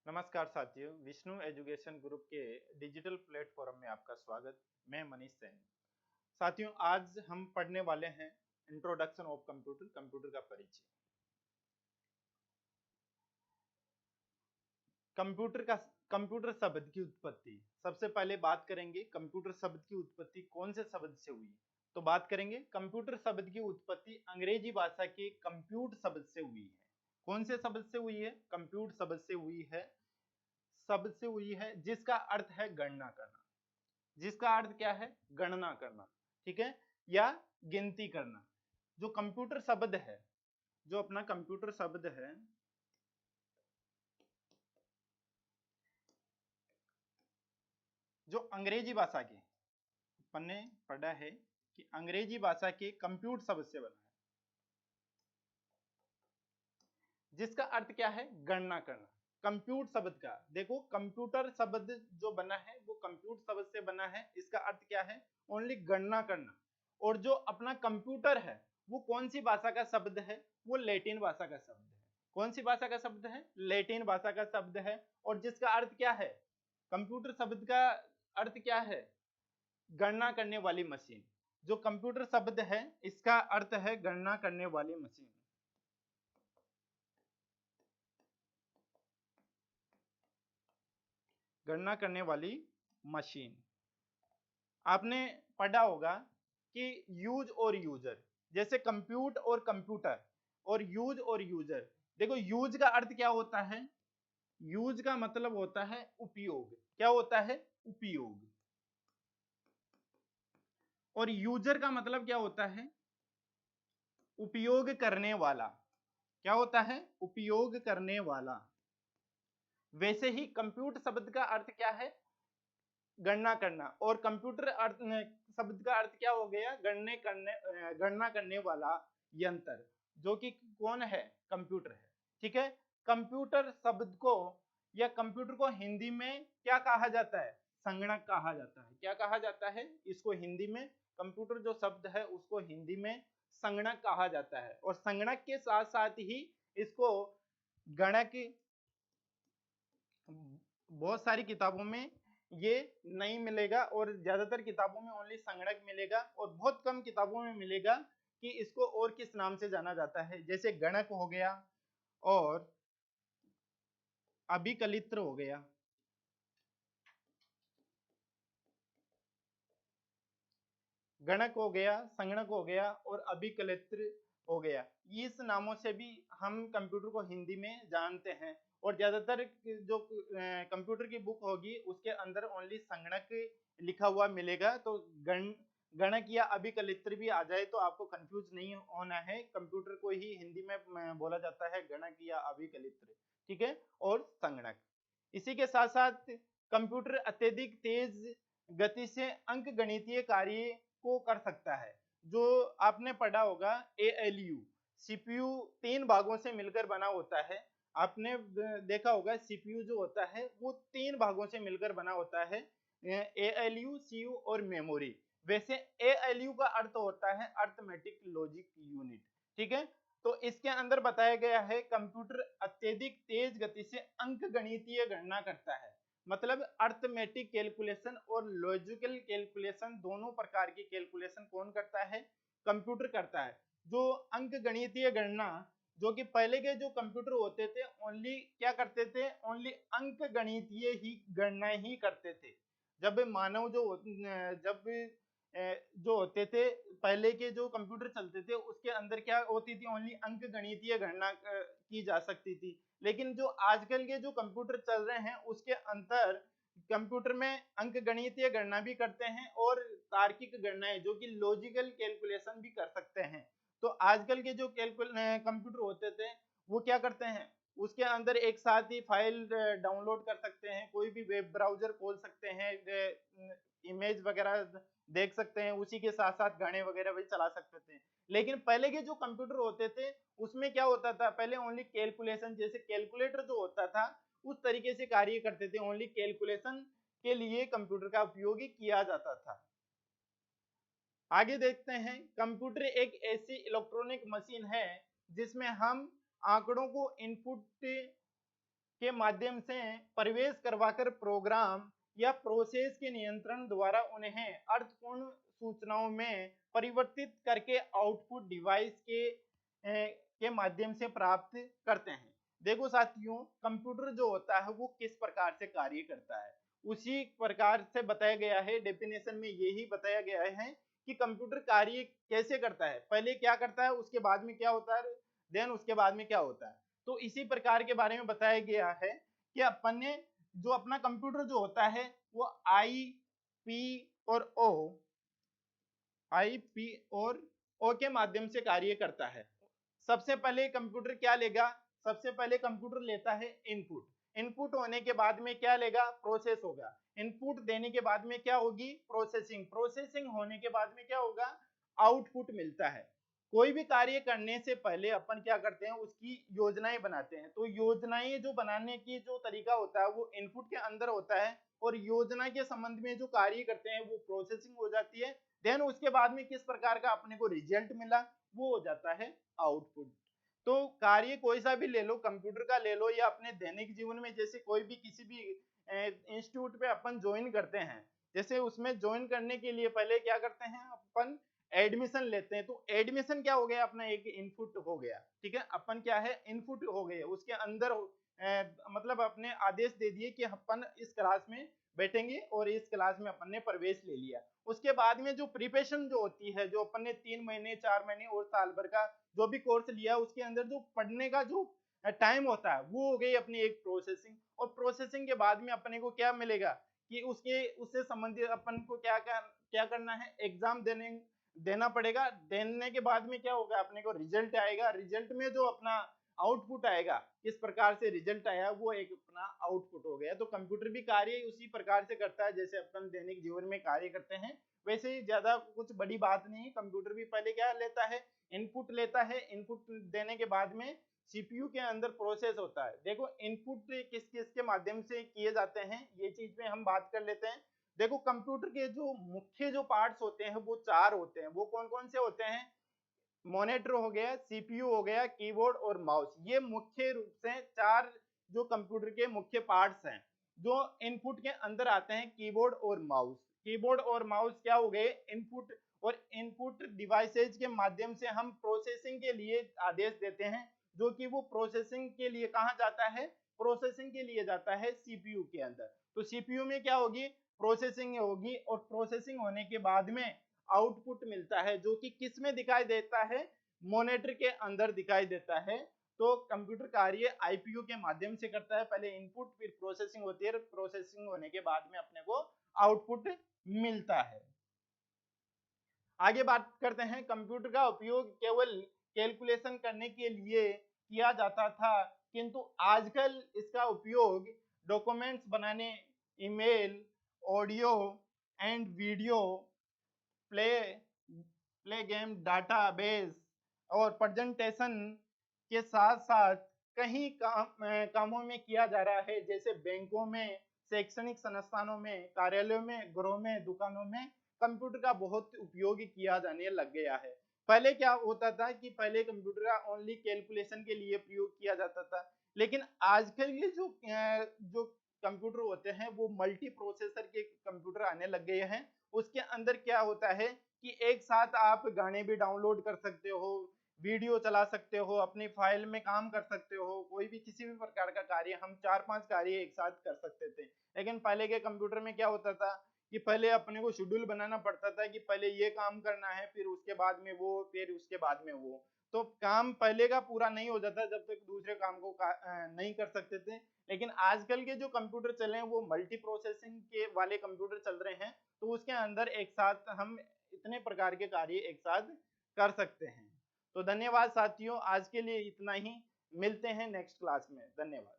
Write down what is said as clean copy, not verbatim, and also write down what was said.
नमस्कार साथियों, Vishnu education group के डिजिटल प्लेटफॉर्म में आपका स्वागत। मैं मनीष सैन। साथियों, आज हम पढ़ने वाले हैं इंट्रोडक्शन ऑफ कंप्यूटर, कंप्यूटर का परिचय। कंप्यूटर शब्द की उत्पत्ति। सबसे पहले बात करेंगे कंप्यूटर शब्द की उत्पत्ति कौन से शब्द से हुई। तो बात करेंगे कंप्यूटर शब्द की उत्पत्ति अंग्रेजी भाषा के कंप्यूट शब्द से हुई है। कौन से शब्द से हुई है? कंप्यूट शब्द से हुई है। शब्द से हुई है जिसका अर्थ है गणना करना। जिसका अर्थ क्या है? गणना करना, ठीक है, या गिनती करना। जो कंप्यूटर शब्द है, जो अपना कंप्यूटर शब्द है, जो अंग्रेजी भाषा के, अपन ने पढ़ा है कि अंग्रेजी भाषा के कंप्यूट शब्द से बना है, जिसका अर्थ क्या है? गणना करना। कंप्यूट शब्द का देखो, कंप्यूटर शब्द जो बना है वो कंप्यूट शब्द से बना है। इसका अर्थ क्या है? ओनली गणना करना। और जो अपना कंप्यूटर है वो कौन सी भाषा का शब्द है? वो लैटिन भाषा का शब्द है। कौन सी भाषा का शब्द है? लैटिन भाषा का शब्द है। और जिसका अर्थ क्या है? कंप्यूटर शब्द का अर्थ क्या है? गणना करने वाली मशीन। जो कंप्यूटर शब्द है इसका अर्थ है गणना करने वाली मशीन। गणना करने वाली मशीन। आपने पढ़ा होगा कि यूज और यूजर, जैसे कंप्यूट और कंप्यूटर, और यूज और यूजर। देखो, यूज का अर्थ क्या होता है? यूज का मतलब होता है उपयोग। क्या होता है? उपयोग। और यूजर का मतलब क्या होता है? उपयोग करने वाला। क्या होता है? उपयोग करने वाला। वैसे ही कंप्यूट शब्द का अर्थ क्या है? गणना करना। और कंप्यूटर अर्थ शब्द का अर्थ क्या हो गया? गणना करने वाला यंत्र, जो कि कौन है? कंप्यूटर है। ठीक है। कंप्यूटर शब्द को या कंप्यूटर को हिंदी में क्या कहा जाता है? संगणक कहा जाता है। क्या कहा जाता है इसको हिंदी में? कंप्यूटर जो शब्द है उसको हिंदी में संगणक कहा जाता है। और संगणक के साथ साथ ही इसको गणक, बहुत सारी किताबों में ये नहीं मिलेगा और ज्यादातर किताबों में ओनली संगणक मिलेगा। और बहुत कम किताबों में मिलेगा कि इसको और किस नाम से जाना जाता है, जैसे गणक हो गया और अभिकलित्र हो गया। गणक हो गया, संगणक हो गया और अभिकलित्र हो गया। इस नामों से भी हम कंप्यूटर को हिंदी में जानते हैं। और ज्यादातर जो कंप्यूटर की बुक होगी उसके अंदर ओनली संगणक लिखा हुआ मिलेगा। तो गणक या अभिकलित्र भी आ जाए तो आपको कंफ्यूज नहीं होना है। कंप्यूटर को ही हिंदी में बोला जाता है गणक या अभिकलित्र, ठीक है, और संगणक। इसी के साथ साथ कंप्यूटर अत्यधिक तेज गति से अंक गणितीय कार्य को कर सकता है। जो आपने पढ़ा होगा ALU, सीपीयू 3 भागों से मिलकर बना होता है। आपने देखा होगा सीपीयू जो होता है वो 3 भागों से मिलकर बना होता है, ALU, CU और मेमोरी। वैसे ALU का अर्थ होता है अर्थमेटिक लॉजिक यूनिट, ठीक है। तो इसके अंदर बताया गया है कंप्यूटर अत्यधिक तेज गति से अंक गणितीय गणना करता है। मतलब अर्थमेटिक कैलकुलेशन और लॉजिकल कैलकुलेशन, दोनों प्रकार की कैलकुलेशन कौन करता है? कंप्यूटर करता है। जो अंक गणितीय गणना, जो कि पहले के जो कंप्यूटर होते थे ओनली क्या करते थे? ओनली अंक गणितीय ही गणना ही करते थे। जब मानव जब जो होते थे, पहले के जो कंप्यूटर चलते थे उसके अंदर क्या होती थी? ओनली अंक गणितीय गणना की जा सकती थी। लेकिन जो आजकल के जो कंप्यूटर चल रहे हैं उसके अंदर कंप्यूटर में अंक गणितीय गणना भी करते हैं और तार्किक गणनाएं, जो कि लॉजिकल कैलकुलेशन भी कर सकते हैं। तो आजकल के जो कंप्यूटर होते थे वो क्या करते हैं? उसके अंदर एक साथ ही फाइल डाउनलोड कर सकते हैं, कोई भी वेब ब्राउजर खोल सकते हैं, इमेज वगैरह देख सकते हैं, उसी के साथ साथ गाने वगैरह भी चला सकते थे। लेकिन पहले के जो कंप्यूटर होते थे उसमें क्या होता था? पहले ओनली कैलकुलेशन, जैसे कैलकुलेटर जो होता था उस तरीके से कार्य करते थे। ओनली कैलकुलेशन के लिए कंप्यूटर का उपयोग किया जाता था। आगे देखते हैं, कंप्यूटर एक ऐसी इलेक्ट्रॉनिक मशीन है जिसमें हम आंकड़ों को इनपुट के माध्यम से प्रवेश करवाकर प्रोग्राम या प्रोसेस के नियंत्रण द्वारा उन्हें अर्थपूर्ण सूचनाओं में परिवर्तित करके आउटपुट डिवाइस के माध्यम से प्राप्त करते हैं। देखो साथियों, कंप्यूटर जो होता है वो किस प्रकार से कार्य करता है, उसी प्रकार से बताया गया है। डेफिनेशन में यही बताया गया है कि कंप्यूटर कार्य कैसे करता है, पहले क्या करता है, उसके बाद में क्या होता है, देन उसके बाद में क्या होता है। तो इसी प्रकार के बारे में बताया गया है कि अपन ने जो अपना कंप्यूटर जो होता है वो आई पी और ओ के माध्यम से कार्य करता है। सबसे पहले कंप्यूटर क्या लेगा, सबसे पहले कंप्यूटर लेता है इनपुट। इनपुट होने के बाद में क्या लेगा, प्रोसेस होगा। इनपुट देने के बाद में क्या होगी, प्रोसेसिंग। प्रोसेसिंग होने के बाद में क्या होगा, आउटपुट मिलता है। कोई भी कार्य करने से पहले अपन क्या करते हैं, उसकी योजनाएं बनाते हैं। तो योजनाएं जो बनाने की जो तरीका होता है वो इनपुट के अंदर होता है, और योजना के संबंध में जो कार्य करते हैं वो प्रोसेसिंग हो जाती है। देन उसके बाद में किस प्रकार का अपने को रिजल्ट मिला वो हो जाता है आउटपुट। तो कार्य कोई सा भी ले लो, कंप्यूटर का ले लो या अपने दैनिक जीवन में जैसे कोई भी किसी भी इंस्टीट्यूट पे अपन ज्वाइन करते हैं, जैसे उसमें ज्वाइन करने के लिए पहले क्या करते हैं, अपन एडमिशन लेते हैं। तो एडमिशन क्या हो गया, अपना एक इनपुट हो गया, ठीक है। अपन क्या है, इनपुट हो गए, उसके अंदर मतलब अपने आदेश दे दिए कि अपन इस क्लास में बैठेंगे और इस क्लास में अपन ने प्रवेश ले लिया। उसके बाद में जो प्रिपरेशन जो होती है, जो अपन ने 3 महीने 4 महीने और साल भर का जो भी कोर्स लिया, उसके अंदर जो पढ़ने का जो टाइम होता है वो हो गई अपनी एक प्रोसेसिंग। और प्रोसेसिंग के बाद में अपने को क्या मिलेगा कि उससे संबंधित अपन को क्या करना है, एग्जाम देना पड़ेगा। देने के बाद में क्या होगा, अपने को रिजल्ट आएगा। रिजल्ट में जो अपना आउटपुट आएगा, किस प्रकार से रिजल्ट आया, वो एक अपना आउटपुट हो गया। तो कंप्यूटर भी कार्य उसी प्रकार से करता है जैसे अपन दैनिक जीवन में कार्य करते हैं। वैसे ही ज्यादा कुछ बड़ी बात नहीं है। कंप्यूटर भी पहले क्या लेता है, इनपुट लेता है। इनपुट देने के बाद में सीपीयू के अंदर प्रोसेस होता है। देखो इनपुट किस किस के माध्यम से किए जाते हैं, ये चीज में हम बात कर लेते हैं। देखो कंप्यूटर के जो मुख्य जो पार्ट्स होते हैं वो 4 होते हैं। वो कौन कौन से होते हैं, मॉनिटर हो गया, सीपीयू हो गया, कीबोर्ड और माउस। ये मुख्य रूप से 4 जो कंप्यूटर के मुख्य पार्ट्स हैं जो इनपुट के अंदर आते हैं, कीबोर्ड और माउस। कीबोर्ड और माउस क्या हो गए, इनपुट। और इनपुट डिवाइसेज के माध्यम से हम प्रोसेसिंग के लिए आदेश देते हैं, जो कि वो प्रोसेसिंग के लिए कहाँ जाता है, प्रोसेसिंग के लिए जाता है सीपीयू के अंदर। तो सीपीयू में क्या होगी, प्रोसेसिंग होगी। और प्रोसेसिंग होने के बाद में आउटपुट मिलता है, जो कि किस में दिखाई देता है, मॉनिटर के अंदर दिखाई देता है। तो कंप्यूटर कार्य आईपीयू के माध्यम से करता है। पहले इनपुट फिर प्रोसेसिंग होती है, प्रोसेसिंग होने के बाद में अपने को आउटपुट मिलता है। आगे बात करते हैं, कंप्यूटर का उपयोग केवल कैलकुलेशन करने के लिए किया जाता था, किंतु आजकल इसका उपयोग डॉक्यूमेंट्स बनाने, email, audio and video, play game, database और प्रेजेंटेशन के साथ साथ कई कामों में किया जा रहा है, जैसे बैंकों में, शैक्षणिक संस्थानों में, कार्यालयों में, घरों में, दुकानों में कंप्यूटर का बहुत उपयोग किया जाने लग गया है। पहले क्या होता था कि पहले कंप्यूटर का ओनली कैलकुलेशन के लिए प्रयोग किया जाता था, लेकिन आजकल ये जो कंप्यूटर होते हैं वो मल्टी प्रोसेसर के कंप्यूटर आने लग गए हैं। उसके अंदर क्या होता है कि एक साथ आप गाने भी डाउनलोड कर सकते हो, वीडियो चला सकते हो, अपनी फाइल में काम कर सकते हो, कोई भी किसी भी प्रकार का कार्य हम 4-5 कार्य एक साथ कर सकते थे। लेकिन पहले के कंप्यूटर में क्या होता था कि पहले अपने को शेड्यूल बनाना पड़ता था कि पहले ये काम करना है, फिर उसके बाद में वो, फिर उसके बाद में वो। तो काम पहले का पूरा नहीं हो जाता जब तक दूसरे काम को नहीं कर सकते थे। लेकिन आजकल के जो कंप्यूटर चले हैं वो मल्टी प्रोसेसिंग के वाले कंप्यूटर चल रहे हैं, तो उसके अंदर एक साथ हम इतने प्रकार के कार्य एक साथ कर सकते हैं। तो धन्यवाद साथियों, आज के लिए इतना ही। मिलते हैं नेक्स्ट क्लास में। धन्यवाद।